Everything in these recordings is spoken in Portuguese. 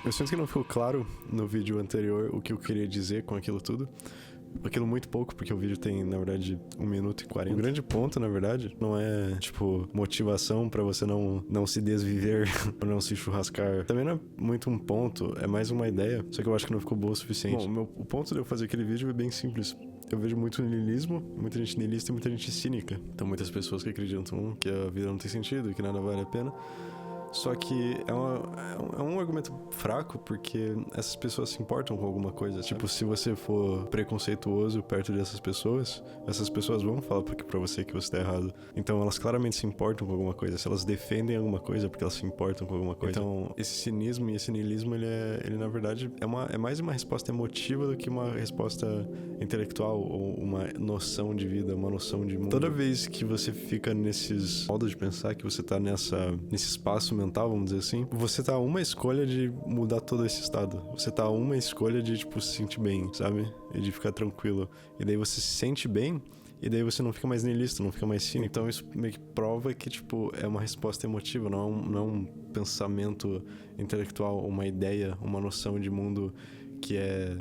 Eu sinto que não ficou claro no vídeo anterior o que eu queria dizer com aquilo tudo. Aquilo muito pouco, porque o vídeo tem, na verdade, 1 minuto e 40. O grande ponto, na verdade, não é, tipo, motivação pra você não se desviver ou não se churrascar. Também não é muito um ponto, é mais uma ideia, só que eu acho que não ficou boa o suficiente. Bom, o ponto de eu fazer aquele vídeo é bem simples. Eu vejo muito niilismo, muita gente niilista e muita gente cínica. Então, muitas pessoas que acreditam que a vida não tem sentido, que nada vale a pena. Só que é um argumento fraco, porque essas pessoas se importam com alguma coisa, sabe? Tipo, se você for preconceituoso perto dessas pessoas, essas pessoas vão falar pra você que você tá errado. Então elas claramente se importam com alguma coisa. Se elas defendem alguma coisa, é porque elas se importam com alguma coisa. Então esse cinismo e esse niilismo, ele na verdade é mais uma resposta emotiva do que uma resposta intelectual ou uma noção de vida, uma noção de mundo. Toda vez que você fica nesses modos de pensar, que você tá nesse espaço mental, vamos dizer assim, você tá a uma escolha de mudar todo esse estado. Você tá a uma escolha de, tipo, se sentir bem, sabe? E de ficar tranquilo. E daí você se sente bem, e daí você não fica mais niilista, não fica mais cínico. Então isso meio que prova que, tipo, é uma resposta emotiva, não é um pensamento intelectual, uma ideia, uma noção de mundo que é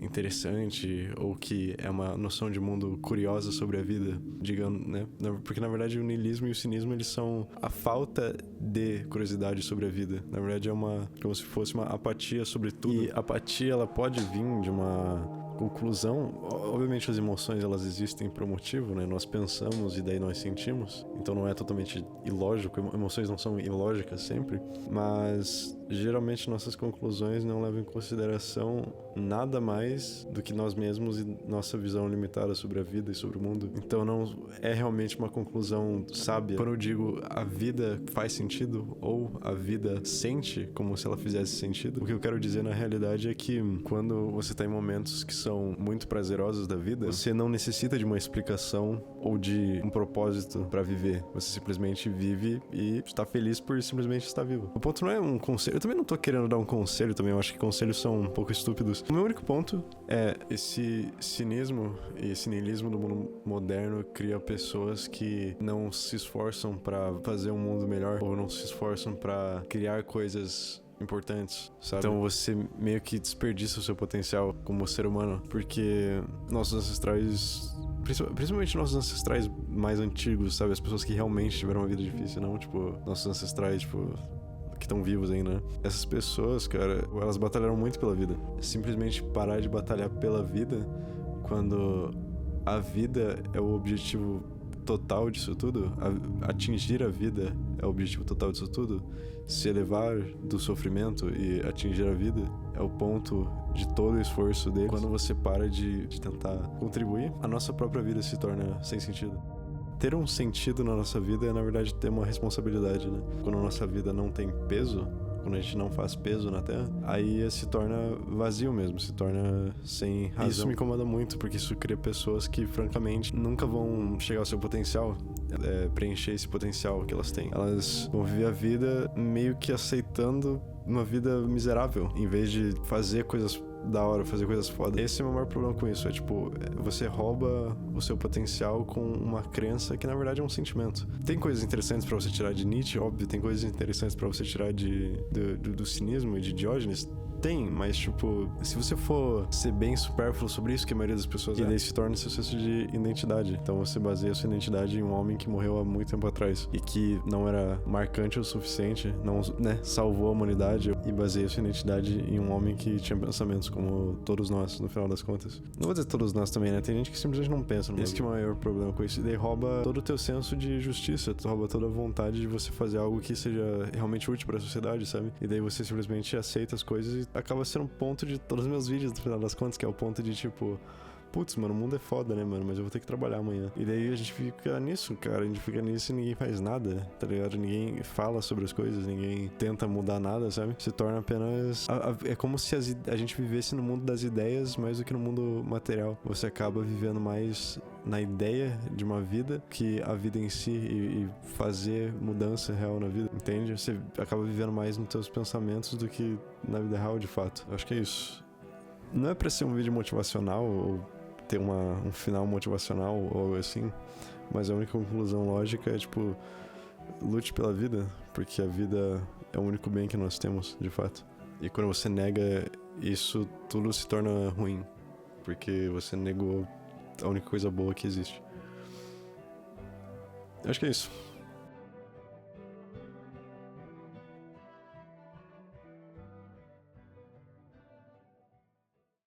interessante ou que é uma noção de mundo curiosa sobre a vida, digamos, né? Porque na verdade o niilismo e o cinismo, eles são a falta de curiosidade sobre a vida. Na verdade é como se fosse uma apatia sobre tudo. E a apatia, ela pode vir de uma conclusão. Obviamente as emoções, elas existem por um motivo, né? Nós pensamos e daí nós sentimos, então não é totalmente ilógico, emoções não são ilógicas sempre, mas geralmente nossas conclusões não levam em consideração nada mais do que nós mesmos e nossa visão limitada sobre a vida e sobre o mundo. Então não é realmente uma conclusão sábia. Quando eu digo a vida faz sentido ou a vida sente como se ela fizesse sentido, o que eu quero dizer na realidade é que quando você tá em momentos que são muito prazerosos da vida, você não necessita de uma explicação ou de um propósito pra viver. Você simplesmente vive e está feliz por simplesmente estar vivo. O ponto não é um conselho. Eu também não tô querendo dar um conselho também. Eu acho que conselhos são um pouco estúpidos. O meu único ponto é esse cinismo e esse niilismo do mundo moderno cria pessoas que não se esforçam pra fazer um mundo melhor ou não se esforçam pra criar coisas importantes, sabe? Então você meio que desperdiça o seu potencial como ser humano, porque nossos ancestrais, principalmente nossos ancestrais mais antigos, sabe? As pessoas que realmente tiveram uma vida difícil, não, tipo, nossos ancestrais, tipo, que estão vivos ainda, né? Essas pessoas, cara, elas batalharam muito pela vida. Simplesmente parar de batalhar pela vida quando a vida é o objetivo total disso tudo, atingir a vida é o objetivo total disso tudo, se elevar do sofrimento e atingir a vida é o ponto de todo o esforço deles. Quando você para de tentar contribuir, a nossa própria vida se torna sem sentido. Ter um sentido na nossa vida é, na verdade, ter uma responsabilidade, né? Quando a nossa vida não tem peso, quando a gente não faz peso na Terra, aí se torna vazio mesmo, se torna sem razão. Isso me incomoda muito, porque isso cria pessoas que, francamente, nunca vão chegar ao seu potencial, preencher esse potencial que elas têm. Elas vão viver a vida meio que aceitando uma vida miserável, em vez de fazer coisas da hora, fazer coisas fodas. Esse é o meu maior problema com isso, é tipo, você rouba o seu potencial com uma crença que na verdade é um sentimento. Tem coisas interessantes pra você tirar de Nietzsche, óbvio, tem coisas interessantes pra você tirar do cinismo e de Diógenes. Tem, mas tipo, se você for ser bem supérfluo sobre isso, que a maioria das pessoas e daí se torna seu senso de identidade. Então você baseia a sua identidade em um homem que morreu há muito tempo atrás e que não era marcante o suficiente, não, né, salvou a humanidade, e baseia a sua identidade em um homem que tinha pensamentos como todos nós, no final das contas. Não vou dizer todos nós também, né? Tem gente que simplesmente não pensa. Esse que é o maior problema com isso. E daí rouba todo o teu senso de justiça, rouba toda a vontade de você fazer algo que seja realmente útil pra sociedade, sabe? E daí você simplesmente aceita as coisas e acaba sendo um ponto de todos os meus vídeos, no final das contas, que é o ponto de tipo, putz, mano, o mundo é foda, né, mano, mas eu vou ter que trabalhar amanhã. E daí a gente fica nisso, cara, a gente fica nisso e ninguém faz nada, tá ligado? Ninguém fala sobre as coisas, ninguém tenta mudar nada, sabe? Se torna apenas... É como se a gente vivesse no mundo das ideias mais do que no mundo material. Você acaba vivendo mais na ideia de uma vida que a vida em si, e fazer mudança real na vida, entende? Você acaba vivendo mais nos teus pensamentos do que na vida real, de fato. Eu acho que é isso. Não é pra ser um vídeo motivacional ou ter um final motivacional ou algo assim, mas a única conclusão lógica é, tipo, lute pela vida, porque a vida é o único bem que nós temos, de fato. E quando você nega isso, tudo se torna ruim. Porque você negou a única coisa boa que existe. Acho que é isso.